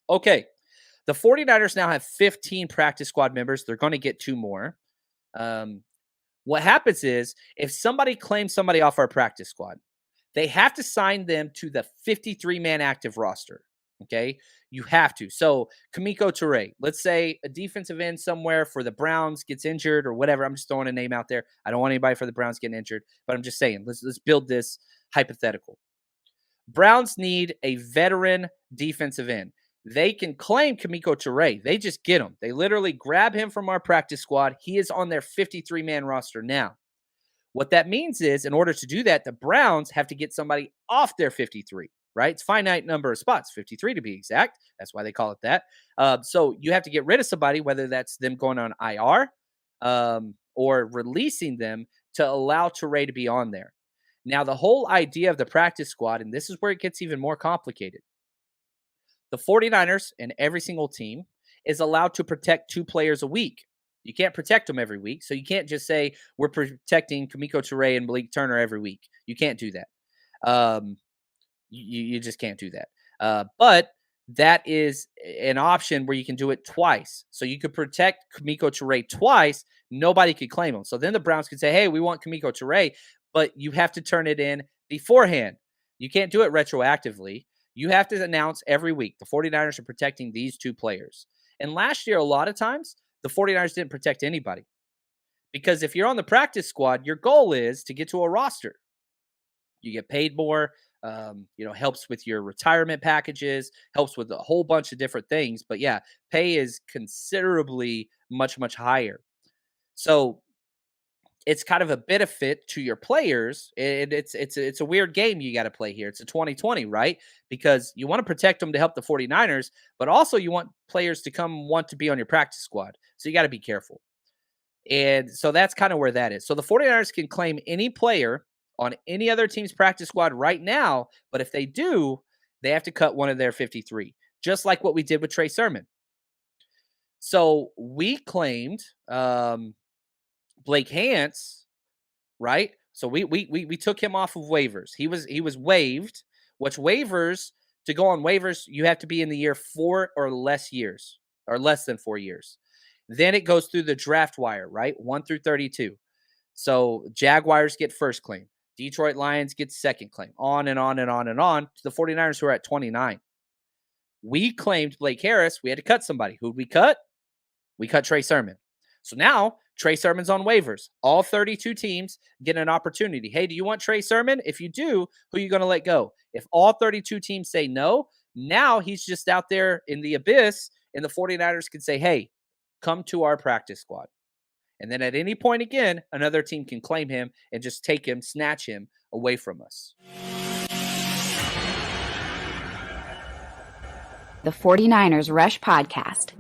Okay. The 49ers now have 15 practice squad members. They're going to get 2 more. What happens is if somebody claims somebody off our practice squad, they have to sign them to the 53-man active roster. Okay. You have to. So Kamiko Toure, let's say a defensive end somewhere for the Browns gets injured or whatever. I'm just throwing a name out there. I don't want anybody for the Browns getting injured, but I'm just saying, let's build this hypothetical. Browns need a veteran defensive end. They can claim Kamiko Toure. They just get him. They literally grab him from our practice squad. He is on their 53-man roster now. What that means is, in order to do that, the Browns have to get somebody off their 53, right? It's finite number of spots, 53 to be exact. That's why they call it that. So you have to get rid of somebody, whether that's them going on IR or releasing them to allow Toure to be on there. Now, the whole idea of the practice squad, and this is where it gets even more complicated. The 49ers and every single team is allowed to protect 2 players a week. You can't protect them every week. So you can't just say we're protecting Kamiko Toure and Malik Turner every week. You can't do that. You just can't do that. But that is an option where you can do it twice. So you could protect Kamiko Toure twice. Nobody could claim him. So then the Browns could say, hey, we want Kamiko Toure, but you have to turn it in beforehand. You can't do it retroactively. You have to announce every week the 49ers are protecting these 2 players. And last year, a lot of times, the 49ers didn't protect anybody. Because if you're on the practice squad, your goal is to get to a roster. You get paid more, helps with your retirement packages, helps with a whole bunch of different things. But yeah, pay is considerably much, much higher. So it's kind of a benefit to your players. It's a weird game you got to play here. It's a 2020, right? Because you want to protect them to help the 49ers, but also you want players to want to be on your practice squad. So you got to be careful. And so that's kind of where that is. So the 49ers can claim any player on any other team's practice squad right now, but if they do, they have to cut one of their 53, just like what we did with Trey Sermon. So we claimed Blake Hance, right? So we took him off of waivers. He was waived, which waivers, to go on waivers, you have to be in the year 4 or less years, or less than 4 years. Then it goes through the draft wire, right? 1 through 32. So Jaguars get first claim. Detroit Lions get second claim. On and on and on and on to the 49ers who are at 29. We claimed Blake Harris. We had to cut somebody. Who'd we cut? We cut Trey Sermon. So now Trey Sermon's on waivers. All 32 teams get an opportunity. Hey, do you want Trey Sermon? If you do, who are you going to let go? If all 32 teams say no, now he's just out there in the abyss, and the 49ers can say, hey, come to our practice squad. And then at any point again, another team can claim him and just take him, snatch him away from us. The 49ers Rush Podcast.